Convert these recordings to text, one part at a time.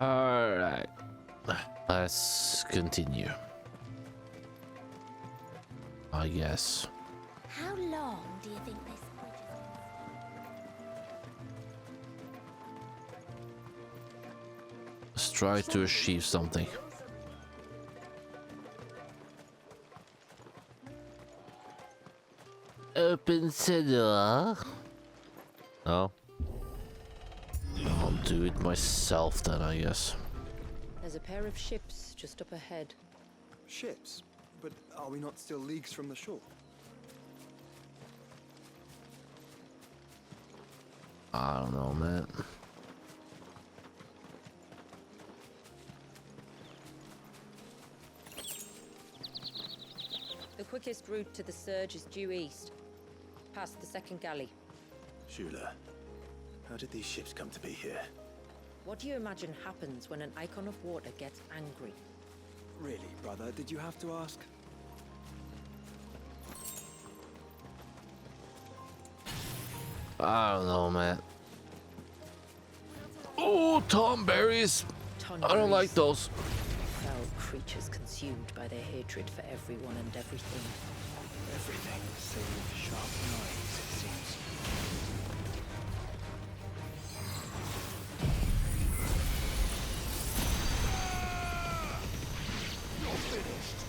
Alright. Let's continue. I guess. How long do you think this bridge is? Let's try to achieve something. Open the door. No. I'll do it myself then, I guess. There's a pair of ships just up ahead. Ships? But are we not still leagues from the shore? I don't know, man. The quickest route to the surge is due east, past the second galley. Shula, how did these ships come to be here? What do you imagine happens when an icon of water gets angry? Really, brother? Did you have to ask? I don't know, man. Oh, tonberries! I don't like those. Foul creatures consumed by their hatred for everyone and everything. Everything save sharp knives, it seems. You're finished.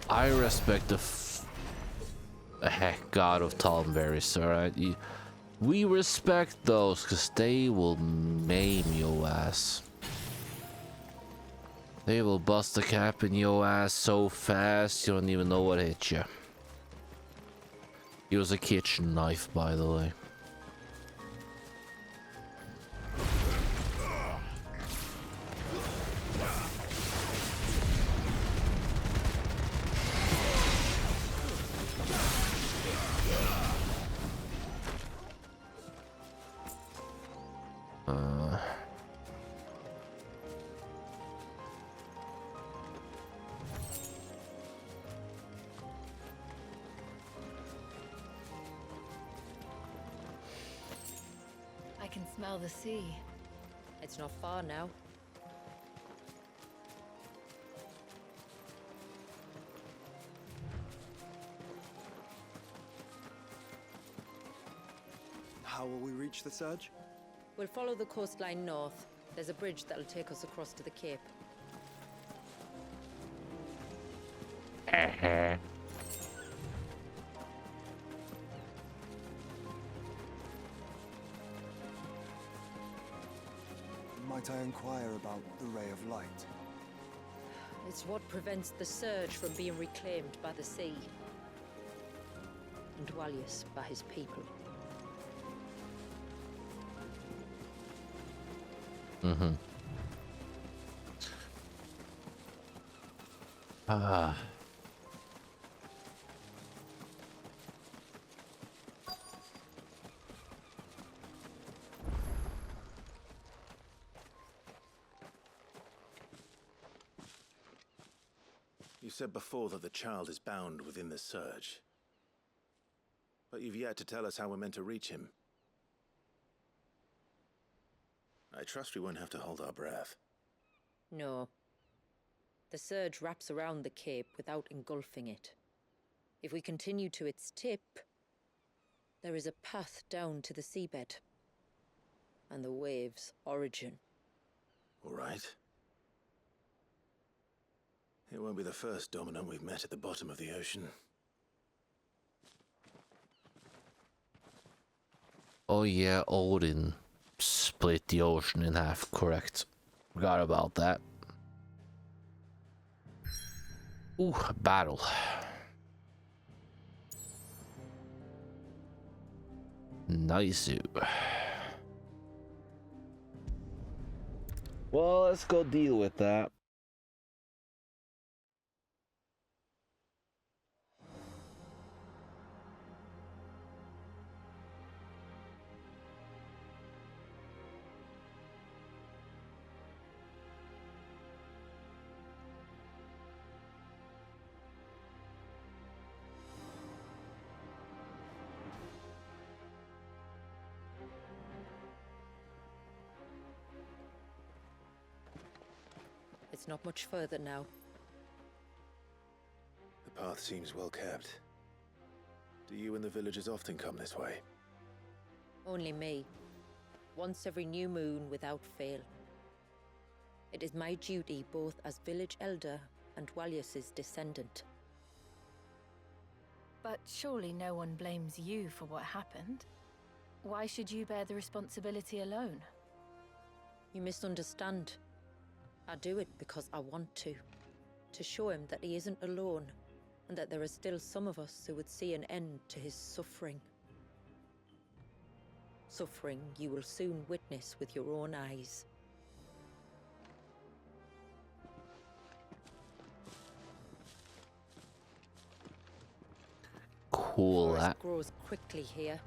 I respect the heck out of tonberries, alright? We respect those because they will maim your ass. They will bust a cap in your ass so fast you don't even know what hit you. It was a kitchen knife, by the way. I can smell the sea. It's not far now. How will we reach the surge? We'll follow the coastline north. There's a bridge that'll take us across to the cape. Might I inquire about the ray of light? It's what prevents the surge from being reclaimed by the sea. And Dwalius by his people. Mm-hmm. Ah. You said before that the child is bound within the surge. But you've yet to tell us how we're meant to reach him. I trust we won't have to hold our breath. No. The surge wraps around the cape without engulfing it. If we continue to its tip, there is a path down to the seabed. And the wave's origin. All right. It won't be the first dominant we've met at the bottom of the ocean. Oh yeah, Odin split the ocean in half, correct. Forgot about that. Ooh, battle. Nice. Well, let's go deal with that. It's not much further now. The path seems well kept. Do you and the villagers often come this way? Only me. Once every new moon without fail. It is my duty both as village elder and Walius's descendant. But surely no one blames you for what happened. Why should you bear the responsibility alone? You misunderstand. I do it because I want to. To show him that he isn't alone, and that there are still some of us who would see an end to his suffering. Suffering you will soon witness with your own eyes. Cool. Forest That. grows quickly here.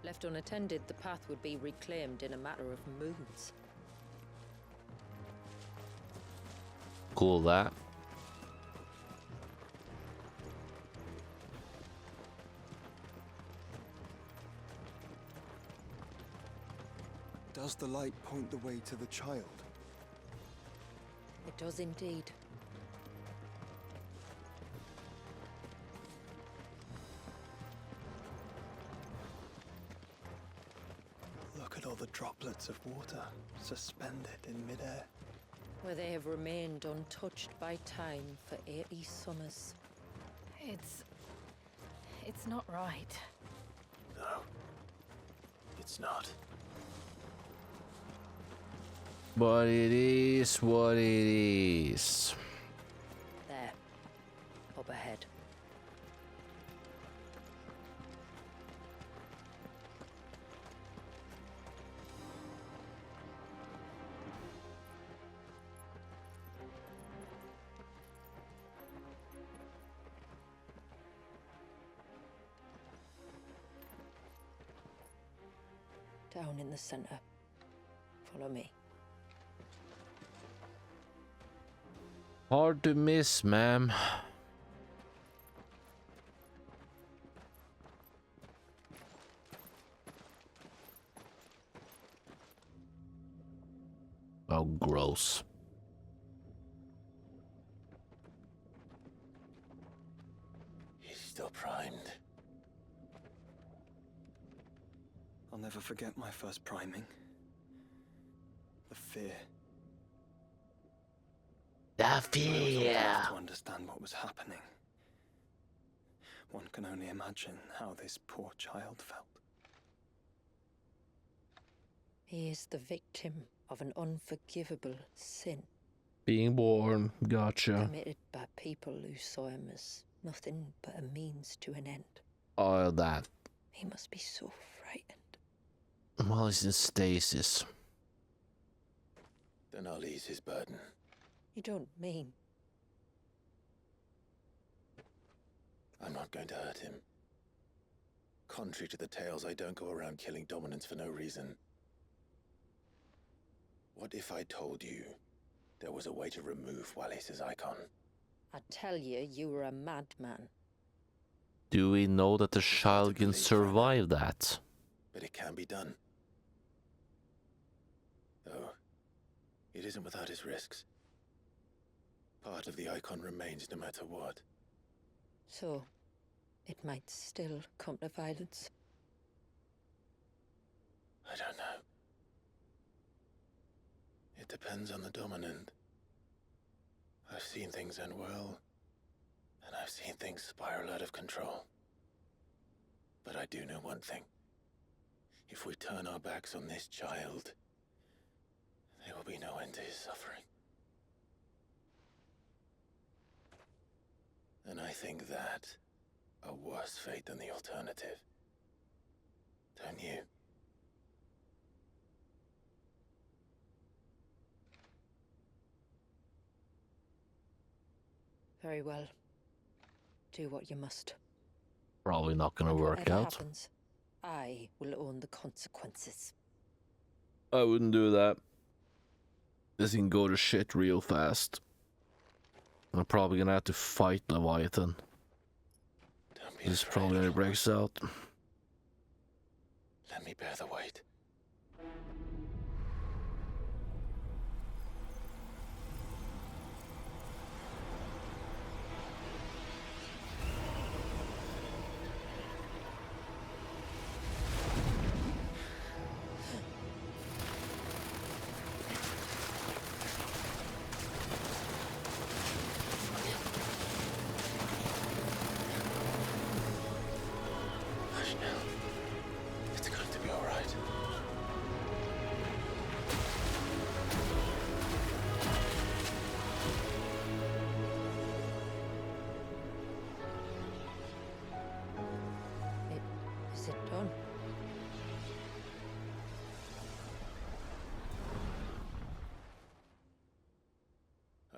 Left unattended, the path would be reclaimed in a matter of moons. Cool. That. Does the light point the way to the child? It does indeed. Look at all the droplets of water suspended in midair. Where they have remained untouched by time for 80 summers. It's not right. No. It's not. But it is what it is. There. Up ahead. Down in the center. Follow me. Hard to miss, ma'am. Oh, gross. He's still primed. I'll never forget my first priming. The fear. The I was old fear. enough to understand what was happening. One can only imagine how this poor child felt. He is the victim of an unforgivable sin Being born. Gotcha. committed by people who saw him as nothing but a means to an end. Oh, that. He must be so frightened. Well, he's in stasis. Then I'll ease his burden. You don't mean? I'm not going to hurt him. Contrary to the tales, I don't go around killing dominants for no reason. What if I told you there was a way to remove Walius's icon? I tell you, you were a madman. Do we know that the child can believe, survive that? But it can be done. Though, it isn't without its risks. Part of the icon remains no matter what. So, it might still come to violence. I don't know. It depends on the dominant. I've seen things end well, and I've seen things spiral out of control. But I do know one thing. If we turn our backs on this child, there will be no end to his suffering. And I think that a worse fate than the alternative. Don't you? Very well. Do what you must. Probably not gonna And work whatever out. happens, I will own the consequences. I wouldn't do that. This can go to shit real fast. I'm probably gonna have to fight Leviathan. Don't be This is afraid, probably when it little one. breaks out. Let me bear the weight.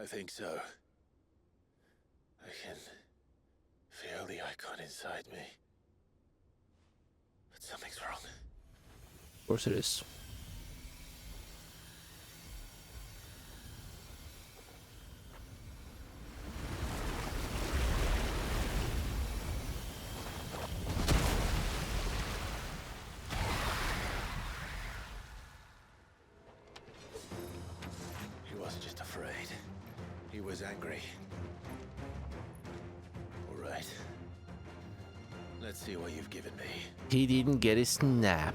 I think so. I can feel the icon inside me. But something's wrong. Of course it is. He wasn't just afraid. He was angry. All right. Let's see what you've given me. He didn't get his nap.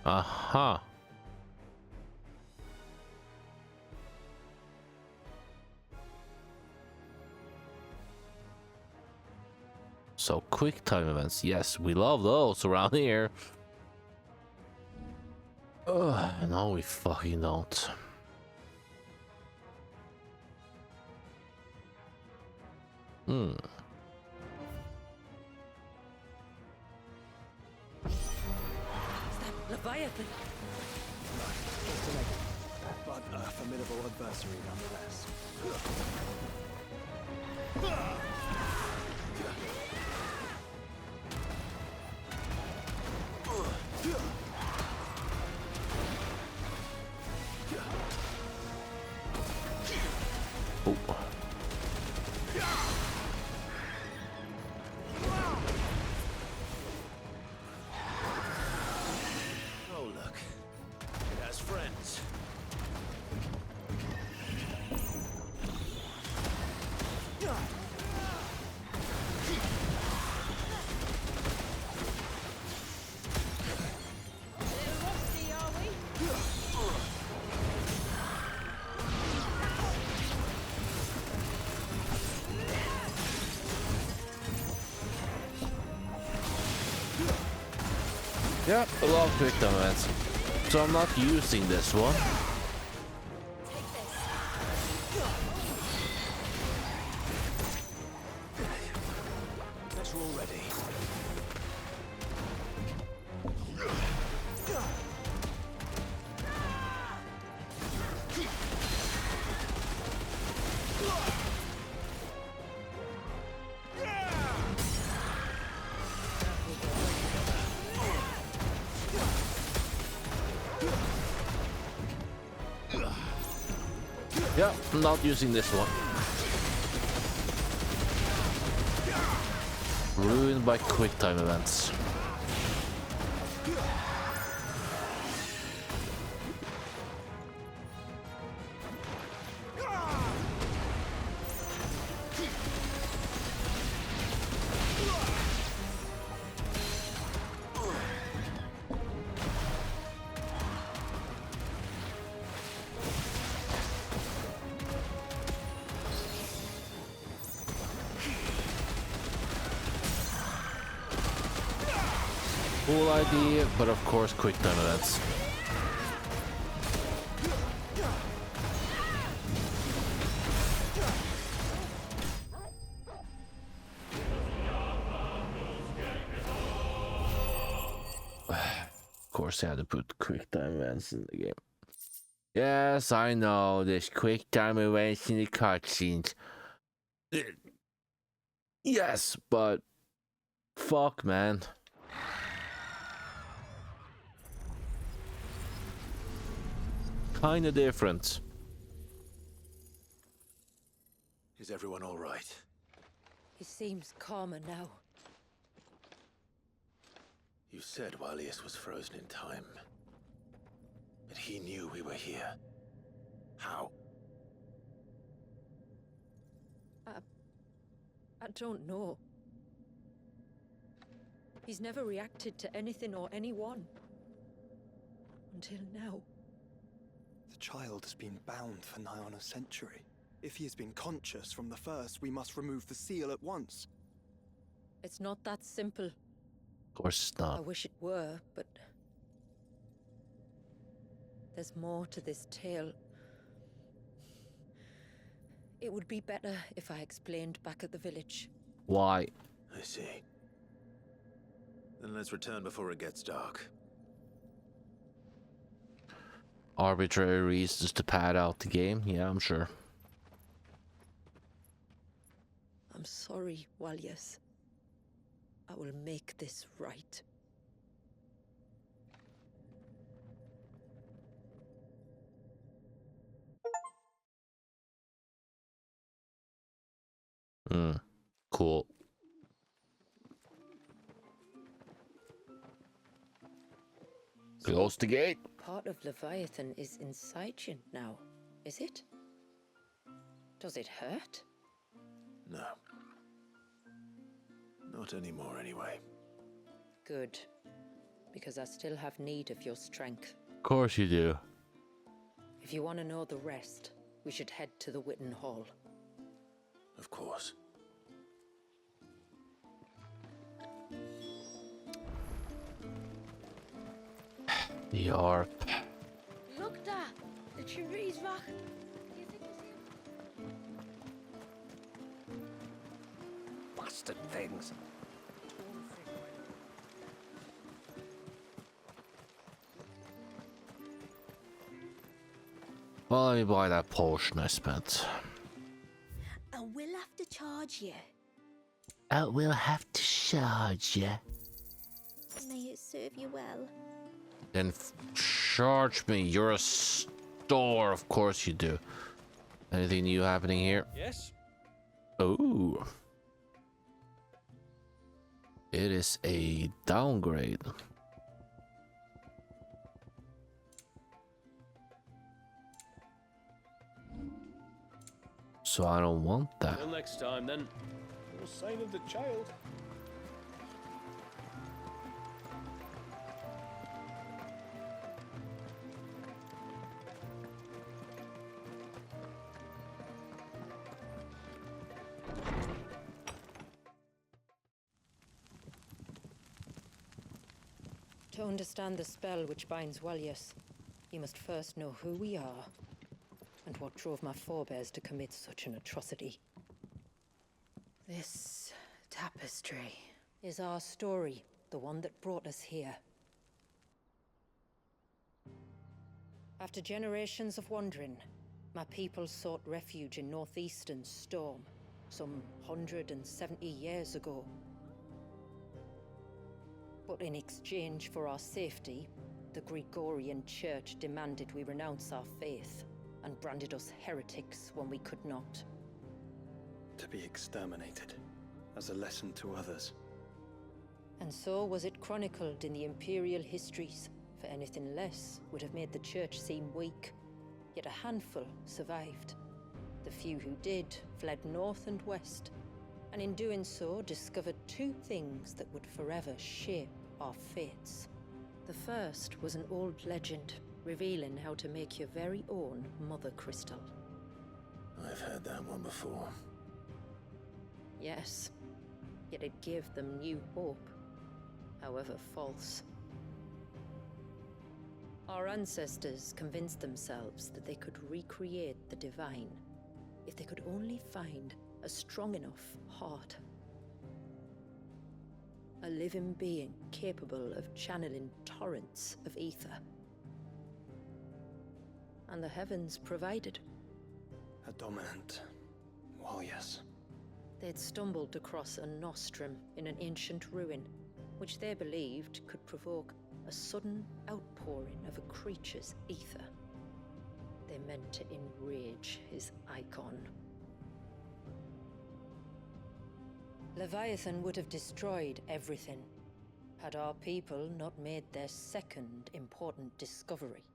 Aha. So quick time events, yes, we love those around here. No, we fucking don't. Leviathan! But a formidable adversary nonetheless. Oh. Oh, look. It has friends. Yep, a lot of quick time events. So I'm not using this one. Guess we're all ready. Yep, I'm not using this one. Ruined by quick time events. Cool idea, but of course quick time events. Of course I had to put quick time events in the game. Yes, I know, there's quick time events in the cutscenes. Yes, but fuck, man. Kinda different. Is everyone all right? He seems calmer now. You said Walius was frozen in time. But he knew we were here. How? I don't know. He's never reacted to anything or anyone. Until now. The child has been bound for nigh on a century. If he has been conscious from the first, we must remove the seal at once. It's not that simple. Of course it's I not. wish it were, but... there's more to this tale. It would be better if I explained back at the village. Why? I see. Then let's return before it gets dark. Arbitrary reasons to pad out the game? Yeah, I'm sure. I'm sorry, Walyas. I will make this right. Cool. Close the gate. Part of Leviathan is inside you now, is it? Does it hurt? No. Not anymore, anyway. Good. Because I still have need of your strength. Of course you do. If you want to know the rest, we should head to the Witten Hall. Of course. The harp. Look da, the trees rock. Do you think you see him? Bastard things. Well, let me buy that potion I spent. I will have to charge you. I will have to charge you. May it serve you well. Then charge me. You're a store. Of course you do. Anything new happening here? Yes? Oh. It is a downgrade. So I don't want that. Till next time, then. No sign of the child. To understand the spell which binds Walyas, you must first know who we are, and what drove my forebears to commit such an atrocity. This tapestry is our story, the one that brought us here. After generations of wandering, my people sought refuge in northeastern Storm, some 170 years ago. But in exchange for our safety, the Gregorian Church demanded we renounce our faith and branded us heretics when we could not. To be exterminated, as a lesson to others. And so was it chronicled in the imperial histories, for anything less would have made the Church seem weak. Yet a handful survived. The few who did fled north and west, and in doing so discovered two things that would forever shape our fates. The first was an old legend, revealing how to make your very own Mother Crystal. I've heard that one before. Yes, yet it gave them new hope, however false. Our ancestors convinced themselves that they could recreate the divine if they could only find a strong enough heart. A living being capable of channeling torrents of ether. And the heavens provided. A dominant. Well, yes. They'd stumbled across a nostrum in an ancient ruin, which they believed could provoke a sudden outpouring of a creature's ether. They meant to enrage his icon. Leviathan would have destroyed everything, had our people not made their second important discovery.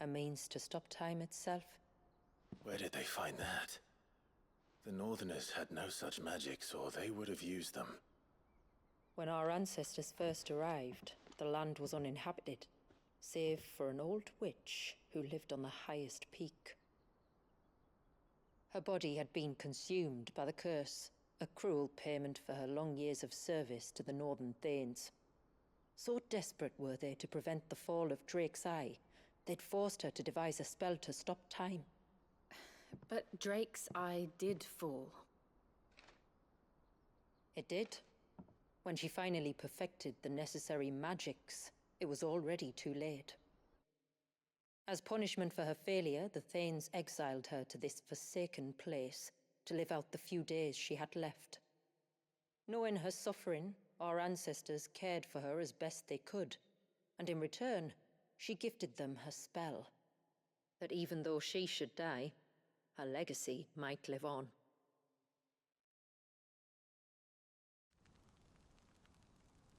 A means to stop time itself. Where did they find that? The Northerners had no such magics, or they would have used them. When our ancestors first arrived, the land was uninhabited, save for an old witch who lived on the highest peak. Her body had been consumed by the curse, a cruel payment for her long years of service to the Northern Thanes. So desperate were they to prevent the fall of Drake's Eye, they'd forced her to devise a spell to stop time. But Drake's Eye did fall. It did. When she finally perfected the necessary magics, it was already too late. As punishment for her failure, the Thanes exiled her to this forsaken place to live out the few days she had left. Knowing her suffering, our ancestors cared for her as best they could, and in return, she gifted them her spell. That even though she should die, her legacy might live on.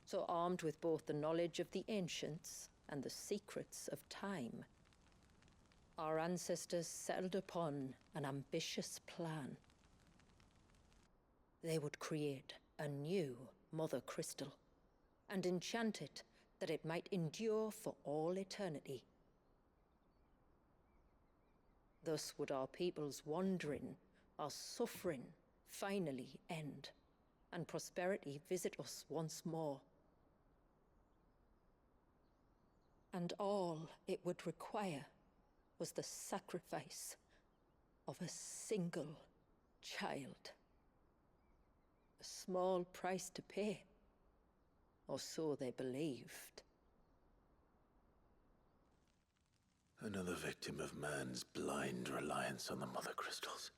So armed with both the knowledge of the ancients and the secrets of time, our ancestors settled upon an ambitious plan. They would create a new Mother Crystal and enchant it that it might endure for all eternity. Thus would our people's wandering, our suffering, finally end, and prosperity visit us once more. And all it would require was the sacrifice of a single child. A small price to pay, or so they believed. Another victim of man's blind reliance on the Mother Crystals.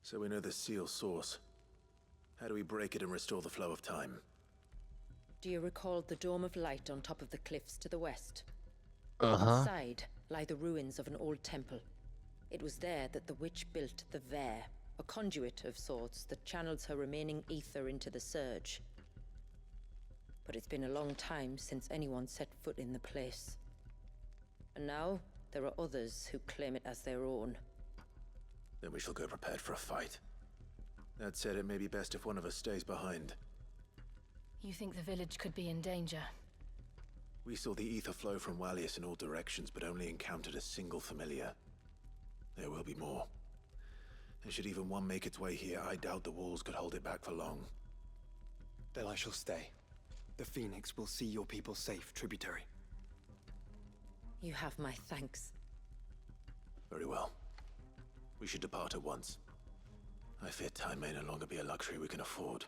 So we know the seal source. How do we break it and restore the flow of time? Do you recall the dome of light on top of the cliffs to the west? Uh-huh. Inside lie the ruins of an old temple. It was there that the witch built the Vare, a conduit of sorts that channels her remaining ether into the surge. But it's been a long time since anyone set foot in the place. And now, there are others who claim it as their own. Then we shall go prepared for a fight. That said, it may be best if one of us stays behind. You think the village could be in danger? We saw the ether flow from Wallius in all directions, but only encountered a single familiar. There will be more. And should even one make its way here, I doubt the walls could hold it back for long. Then I shall stay. The Phoenix will see your people safe, tributary. You have my thanks. Very well. We should depart at once. I fear time may no longer be a luxury we can afford.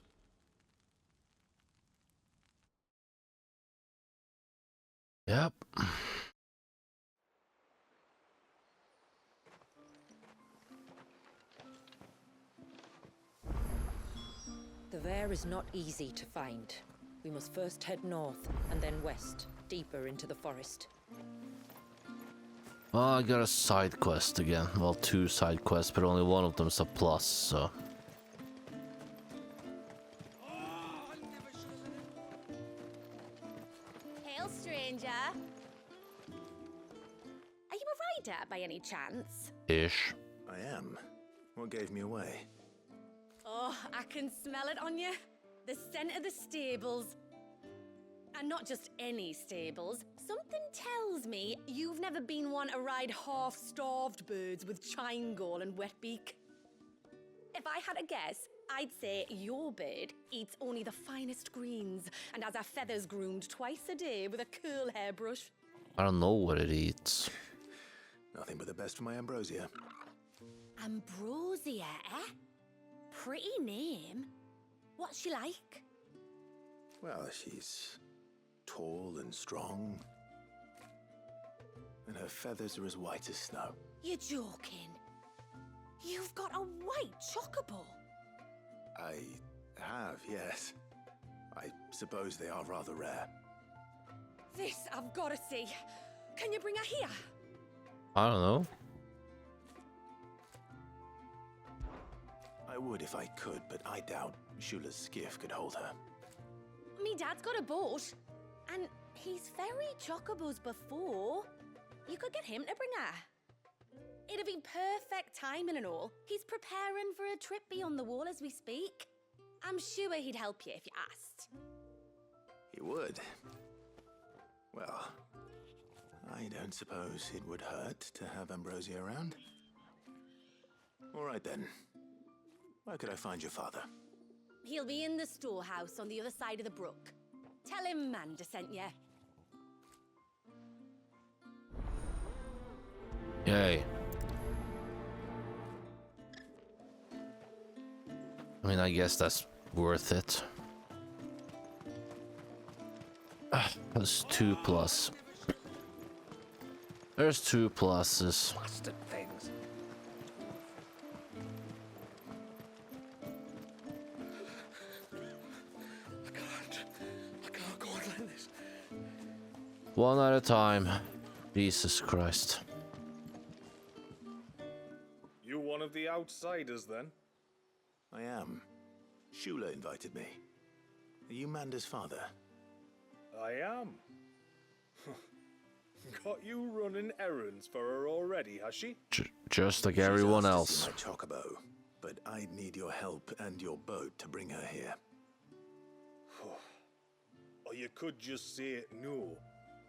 Yep. The Vare is not easy to find. We must first head north, and then west, deeper into the forest. Well, I got a side quest again. Well, 2 side quests, but only one of them's a plus, so... Hail, stranger. Are you a rider by any chance? Ish. I am. What gave me away? Oh, I can smell it on you. The scent of the stables. And not just any stables. Something tells me you've never been one to ride half-starved birds with chine gall and wet beak. If I had a guess, I'd say your bird eats only the finest greens and has her feathers groomed twice a day with a curl hairbrush. I don't know what it eats. Nothing but the best for my ambrosia. Ambrosia, eh? Pretty name. What's she like? Well, she's tall and strong. And her feathers are as white as snow. You're joking. You've got a white chocobo. I have, yes. I suppose they are rather rare. This I've got to see. Can you bring her here? I don't know. I would if I could, but I doubt Shula's skiff could hold her. Me dad's got a boat. And he's ferried chocobos before. You could get him to bring her. It'd be perfect timing and all. He's preparing for a trip beyond the wall as we speak. I'm sure he'd help you if you asked. He would. Well, I don't suppose it would hurt to have Ambrosia around. All right then. Where could I find your father? He'll be in the storehouse on the other side of the brook. Tell him Manda sent you. Yay. I mean, I guess that's worth it. That's 2+. There's 2 pluses. Bastard things. I can't go on like this. One at a time. Jesus Christ. You one of the outsiders then? I am. Shula invited me. Are you Manda's father? I am. Got you running errands for her already, has she? Just like She's everyone asked to see else. my chocobo, but I'd need your help and your boat to bring her here. Or you could just say no.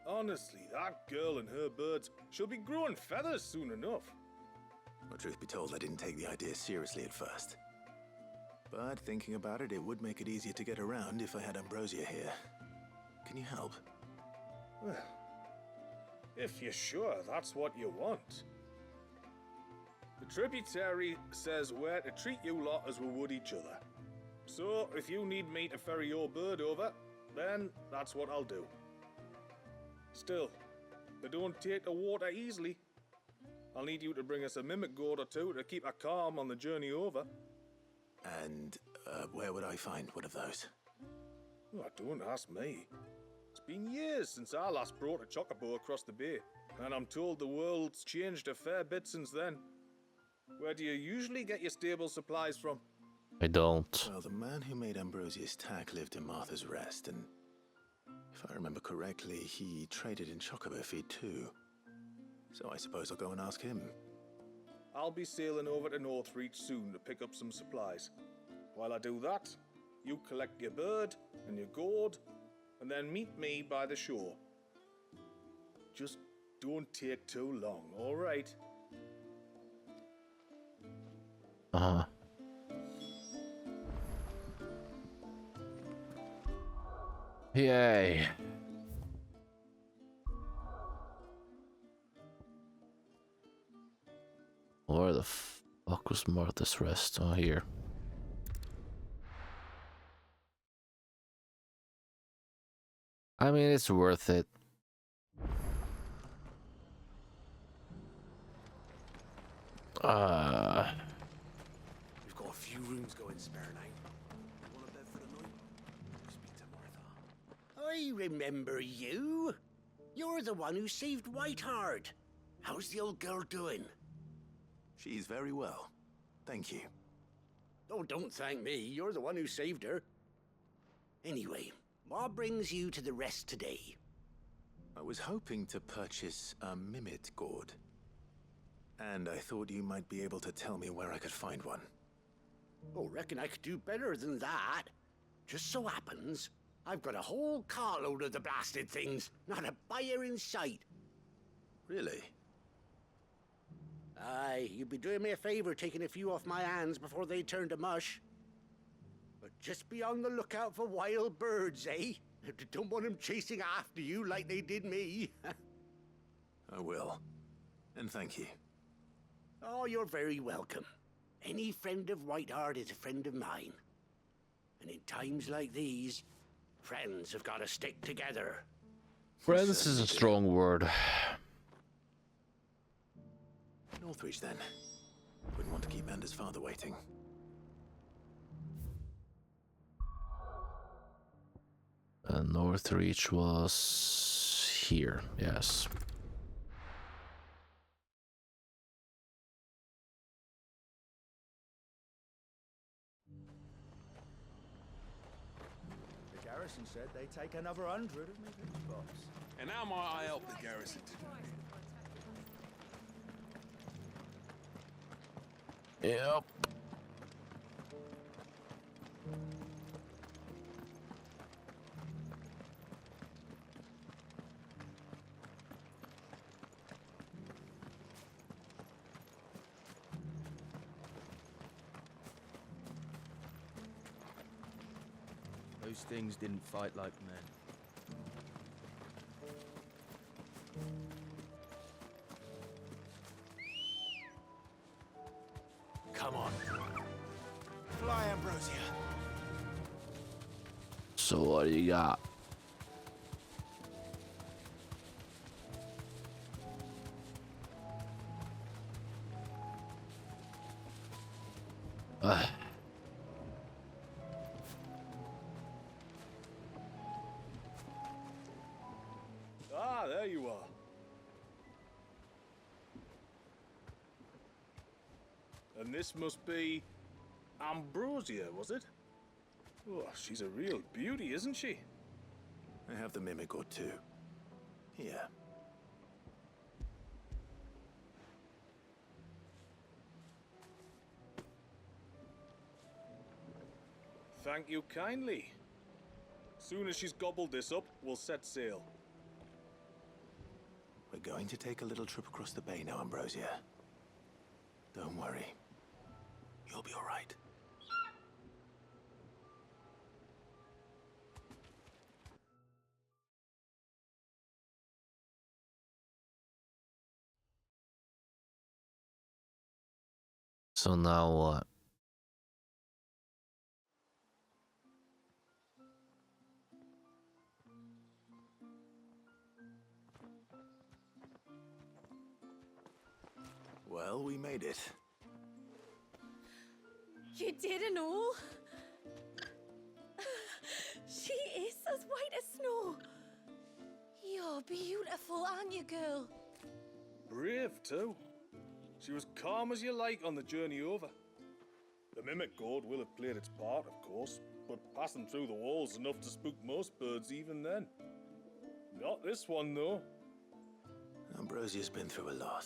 Honestly, that girl and her birds, she'll be growing feathers soon enough. Well, truth be told, I didn't take the idea seriously at first. But thinking about it, it would make it easier to get around if I had Ambrosia here. Can you help? Well, if you're sure that's what you want. The tributary says we're to treat you lot as we would each other. So, if you need me to ferry your bird over, then that's what I'll do. Still, they don't take the water easily. I'll need you to bring us a mimic gourd or two to keep her calm on the journey over. And where would I find one of those? Oh, don't ask me. It's been years since I last brought a chocobo across the bay, and I'm told the world's changed a fair bit since then. Where do you usually get your stable supplies from? I don't. Well, the man who made Ambrosia's tack lived in Martha's Rest, and if I remember correctly, he traded in chocobo feed too. So I suppose I'll go and ask him. I'll be sailing over to Northreach soon to pick up some supplies. While I do that, you collect your bird and your gourd, and then meet me by the shore. Just don't take too long, all right? Uh-huh. Yay. Where the fuck was Martha's Rest? Oh, here. I mean, it's worth it. We've got a few rooms going spare now. Want a bed for the night? Speak to Martha. I remember you. You're the one who saved Whiteheart. How's the old girl doing? She's very well. Thank you. Oh, don't thank me. You're the one who saved her. Anyway, what brings you to the rest today? I was hoping to purchase a mimit gourd. And I thought you might be able to tell me where I could find one. Oh, reckon I could do better than that. Just so happens, I've got a whole carload of the blasted things. Not a buyer in sight. Really? Aye, you'd be doing me a favor taking a few off my hands before they turn to mush. But just be on the lookout for wild birds, eh? Don't want them chasing after you like they did me. I will. And thank you. Oh, you're very welcome. Any friend of Whiteheart is a friend of mine. And in times like these, friends have got to stick together. Friends is a strong word. Northreach, then. Wouldn't want to keep Manda's father waiting. And Northreach was here, yes. The garrison said they'd take another 100 of me big box. And how might I help the garrison today? Yep. Those things didn't fight like men. Come on. Fly, Ambrosia. So what do you got? Ah, there you are. And this must be Ambrosia, was it? Oh, she's a real beauty, isn't she? I have the mimic or two. Here. Thank you kindly. Soon as she's gobbled this up, we'll set sail. We're going to take a little trip across the bay now, Ambrosia. Don't worry. You'll be all right. So now what? Well, we made it. You didn't all? She is as white as snow. You're beautiful, aren't you, girl? Brave, too. She was calm as you like on the journey over. The mimic gourd will have played its part, of course, but passing through the walls enough to spook most birds even then. Not this one, though. Ambrosia's been through a lot.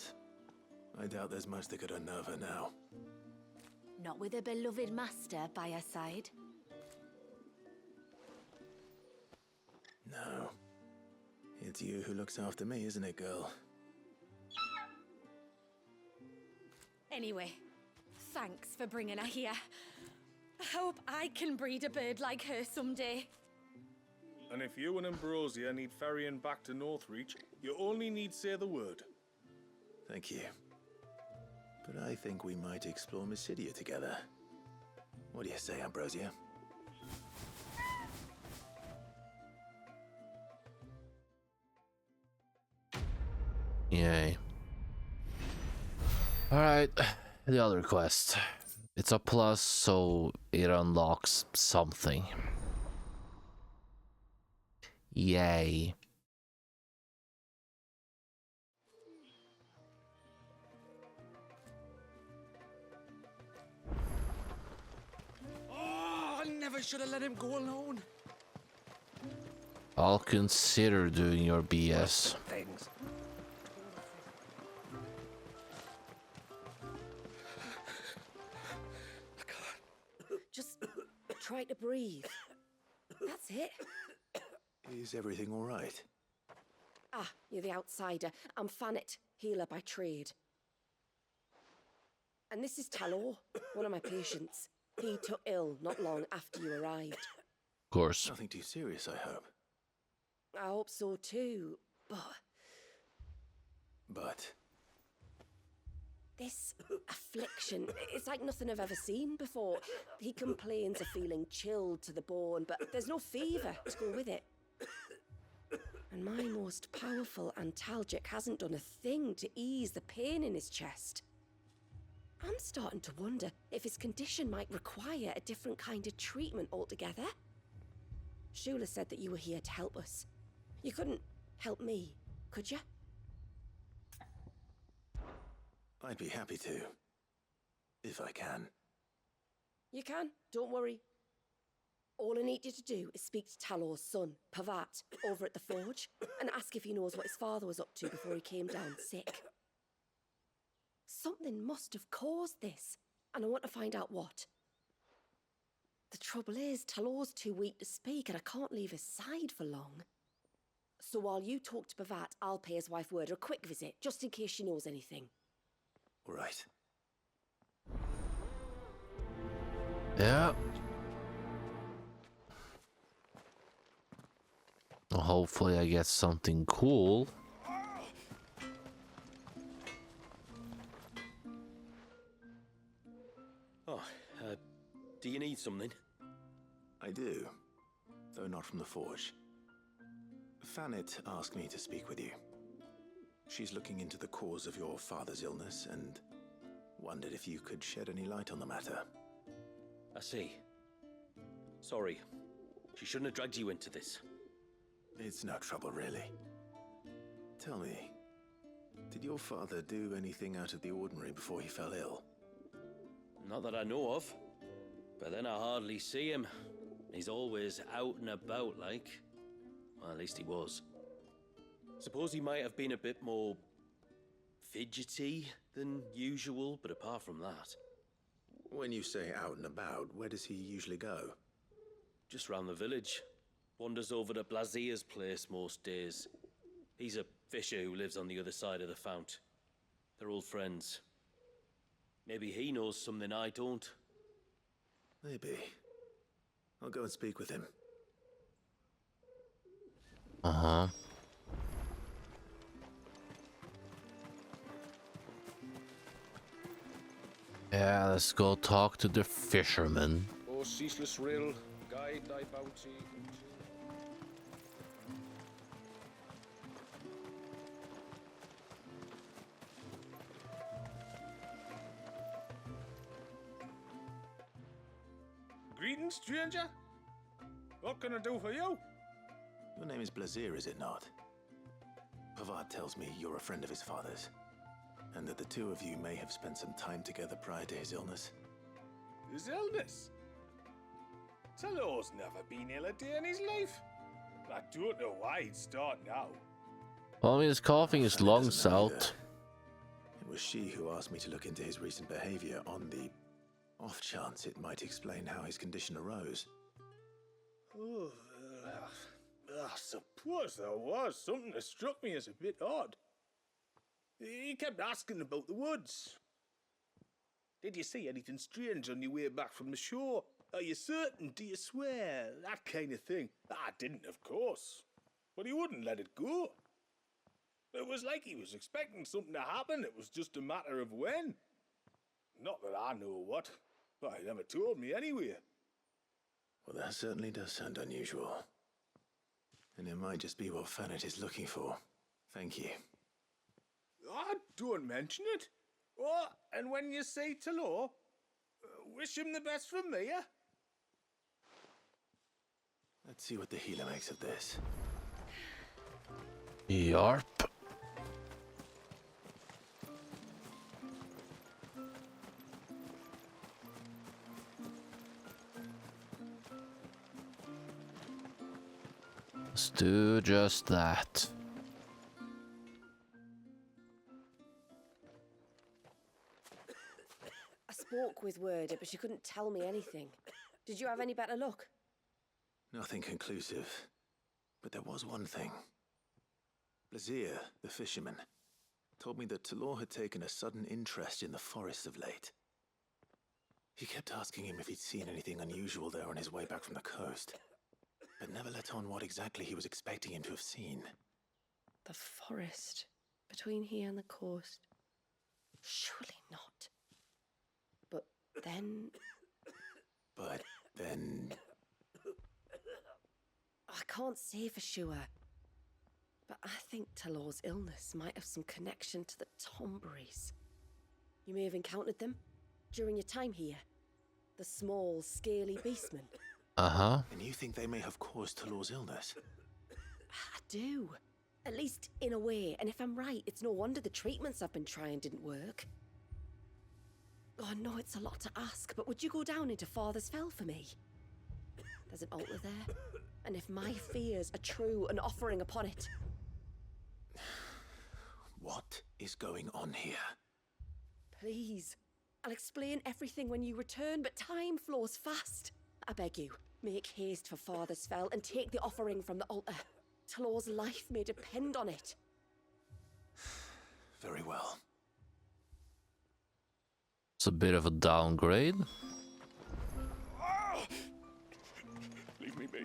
I doubt there's much that could unnerve her now. Not with a beloved master by her side. No. It's you who looks after me, isn't it, girl? Anyway, thanks for bringing her here. I hope I can breed a bird like her someday. And if you and Ambrosia need ferrying back to Northreach, you only need say the word. Thank you. But I think we might explore Mysidia together. What do you say, Ambrosia? Yay. Alright, the other quest. It's a plus, so it unlocks something. Yay. Oh, I never should have let him go alone. I'll consider doing your BS. Things. Just try to breathe. That's it. Is everything all right? Ah, you're the outsider. I'm Fannet, healer by trade. And this is Talor, one of my patients. He took ill not long after you arrived. Of course. Nothing too serious, I hope. I hope so too, but But this affliction, it's like nothing I've ever seen before. He complains of feeling chilled to the bone, but there's no fever to go with it. And my most powerful antalgic hasn't done a thing to ease the pain in his chest. I'm starting to wonder if his condition might require a different kind of treatment altogether. Shula said that you were here to help us. You couldn't help me, could you? I'd be happy to. If I can. You can, don't worry. All I need you to do is speak to Talor's son, Pavat, over at the forge, and ask if he knows what his father was up to before he came down sick. Something must have caused this, and I want to find out what. The trouble is, Talor's too weak to speak, and I can't leave his side for long. So while you talk to Pavat, I'll pay his wife word a quick visit, just in case she knows anything. All right. Yeah. Hopefully I get something cool. Oh, do you need something? I do, though not from the forge. Fanit asked me to speak with you. She's looking into the cause of your father's illness and wondered if you could shed any light on the matter. I see. Sorry. She shouldn't have dragged you into this. It's no trouble, really. Tell me, did your father do anything out of the ordinary before he fell ill? Not that I know of. But then I hardly see him. He's always out and about, like. Well, at least he was. Suppose he might have been a bit more fidgety than usual, but apart from that... When you say out and about, where does he usually go? Just round the village. Wanders over to Blazier's place most days. He's a fisher who lives on the other side of the fount. They're old friends. Maybe he knows something I don't. Maybe. I'll go and speak with him. Uh-huh. Yeah, let's go talk to the fisherman. Oh, ceaseless rill, guide thy bounty. Greetings, stranger. What can I do for you? Your name is Blazier, is it not? Pavad tells me you're a friend of his father's, and that the two of you may have spent some time together prior to his illness. His illness? Talor's never been ill a day in his life. I don't know why he'd start now. Well, I mean, his coughing is Fanny long doesn't know either. south. It was she who asked me to look into his recent behavior on the off chance it might explain how his condition arose. Oh, I suppose there was something that struck me as a bit odd. He kept asking about the woods. Did you see anything strange on your way back from the shore? Are you certain? Do you swear? That kind of thing. I didn't, of course. But he wouldn't let it go. It was like he was expecting something to happen. It was just a matter of when. Not that I know what, but he never told me anyway. Well, that certainly does sound unusual. And it might just be what Fanit is looking for. Thank you. Don't mention it. Oh, and when you say Talor, wish him the best from me, yeah? Let's see what the healer makes of this. Yarp. Let's do just that. I spoke with Word, but she couldn't tell me anything. Did you have any better luck? Nothing conclusive. But there was one thing. Blazier, the fisherman, told me that Talor had taken a sudden interest in the forest of late. He kept asking him if he'd seen anything unusual there on his way back from the coast, but never let on what exactly he was expecting him to have seen. The forest between here and the coast? Surely not. But then... I can't say for sure. But I think Talor's illness might have some connection to the tonberries. You may have encountered them during your time here. The small, scaly beastmen. Uh-huh. And you think they may have caused Talor's illness? I do. At least in a way. And if I'm right, it's no wonder the treatments I've been trying didn't work. Oh, I know it's a lot to ask, but would you go down into Father's Fell for me? There's an altar there. And if my fears are true, an offering upon it. What is going on here? Please. I'll explain everything when you return, but time flows fast. I beg you, make haste for Father's Fell and take the offering from the altar. Talor's life may depend on it. Very well. It's a bit of a downgrade. Leave me be.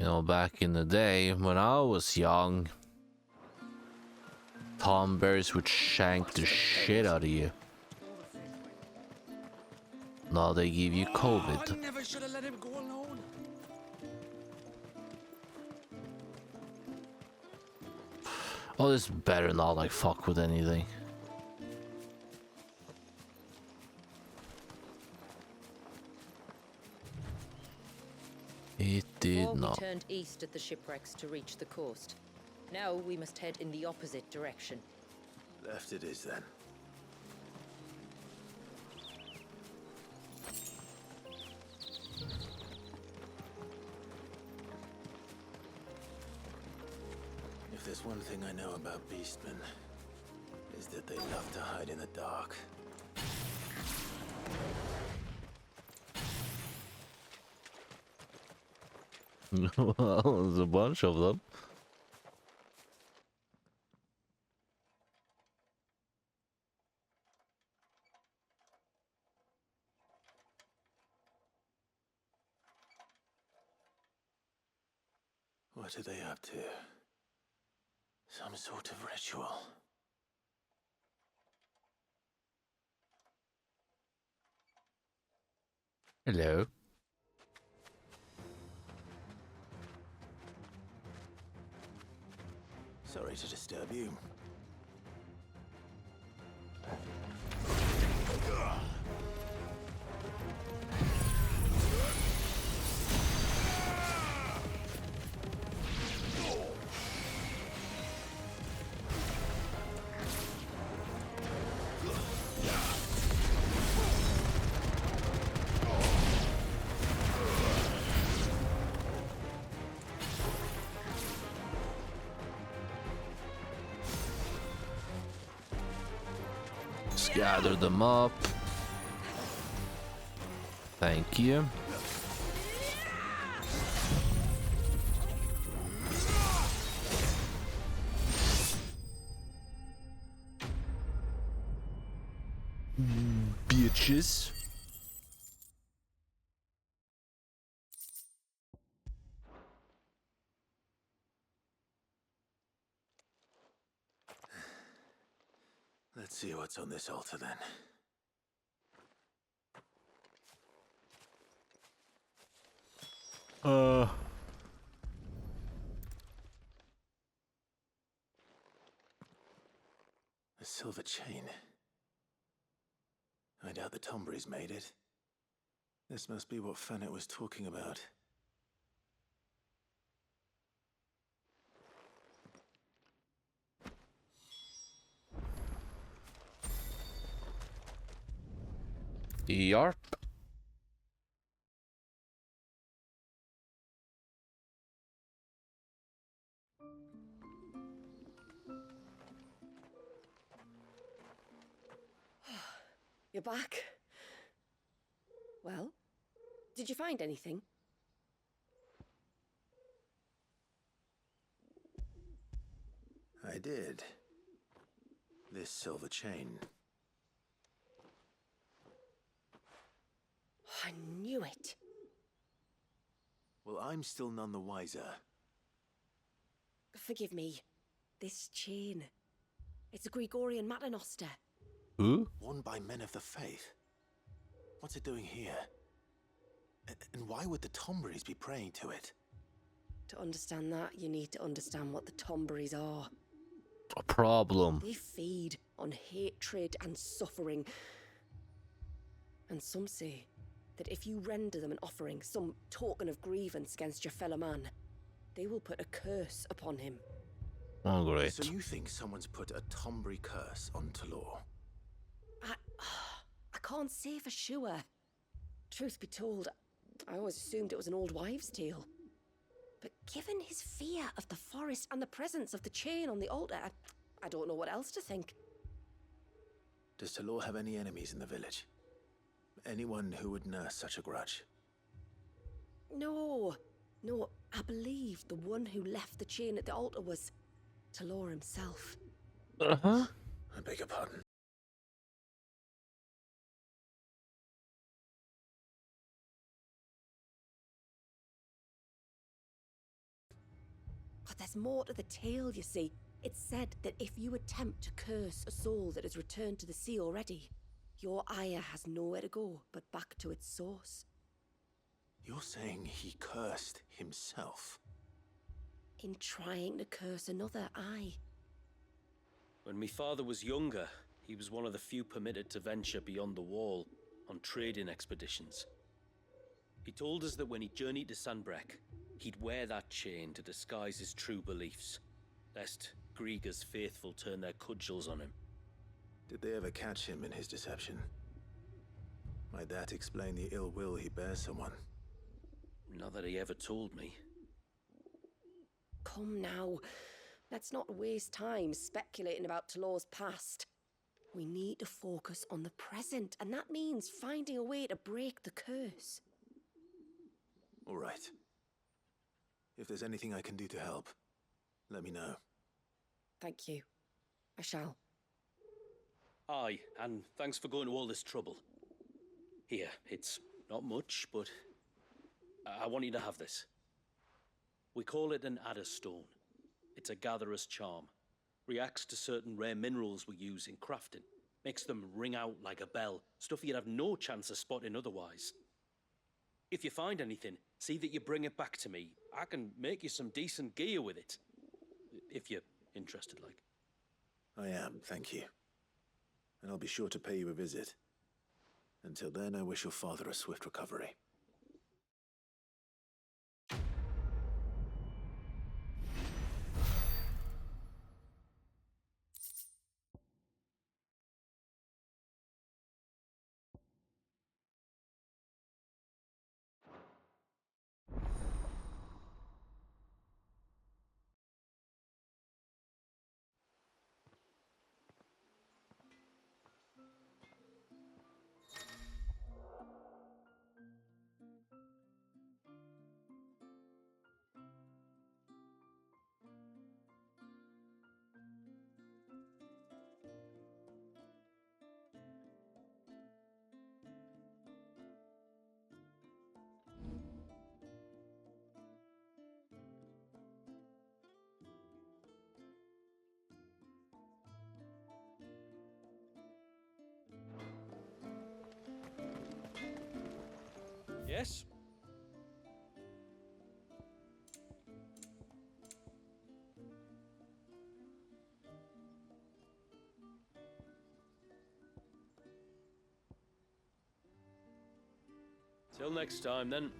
know, back in the day when I was young, tonberries would shank the shit out of you. Now they give you COVID. I never should have let him go alone. Oh, this better not like fuck with anything. It did Before not. we turned east at the shipwrecks to reach the coast. Now we must head in the opposite direction. Left it is then. If there's one thing I know about beastmen, is that they love to hide in the dark. Well, there's a bunch of them. What are they up to? Some sort of ritual. Hello. Sorry to disturb you. Let's gather them up. Thank you. Bitches. Let's see what's on this altar then. A silver chain. I doubt the tonberries made it. This must be what Fennec was talking about. Yarp. You're back. Well, did you find anything? I did. This silver chain. I knew it. Well, I'm still none the wiser. Forgive me. This chain. It's a Gregorian Maternoster. Who? Worn by men of the faith. What's it doing here? And why would the tonberries be praying to it? To understand that, you need to understand what the tonberries are. A problem. They feed on hatred and suffering. And some say that if you render them an offering, some token of grievance against your fellow man, they will put a curse upon him. Oh, great. So you think someone's put a tonberry curse on Talor? I can't say for sure. Truth be told, I always assumed it was an old wives' tale. But given his fear of the forest and the presence of the chain on the altar, I don't know what else to think. Does Talor have any enemies in the village? Anyone who would nurse such a grudge? No, I believe the one who left the chain at the altar was Talor himself. Uh-huh. I beg your pardon. But there's more to the tale, you see. It's said that if you attempt to curse a soul that has returned to the sea already, your ire has nowhere to go but back to its source. You're saying he cursed himself? In trying to curse another, aye. When me father was younger, he was one of the few permitted to venture beyond the wall on trading expeditions. He told us that when he journeyed to Sanbreque, he'd wear that chain to disguise his true beliefs, lest Grieger's faithful turn their cudgels on him. Did they ever catch him in his deception? Might that explain the ill will he bears someone? Not that he ever told me. Come now. Let's not waste time speculating about Talor's past. We need to focus on the present, and that means finding a way to break the curse. All right. If there's anything I can do to help, let me know. Thank you. I shall. Aye, and thanks for going to all this trouble. Here, it's not much, but I want you to have this. We call it an adder stone. It's a gatherer's charm. Reacts to certain rare minerals we use in crafting. Makes them ring out like a bell, stuff you'd have no chance of spotting otherwise. If you find anything, see that you bring it back to me. I can make you some decent gear with it. If you're interested, like. I am, thank you. And I'll be sure to pay you a visit. Until then, I wish your father a swift recovery. Yes? Till next time, then.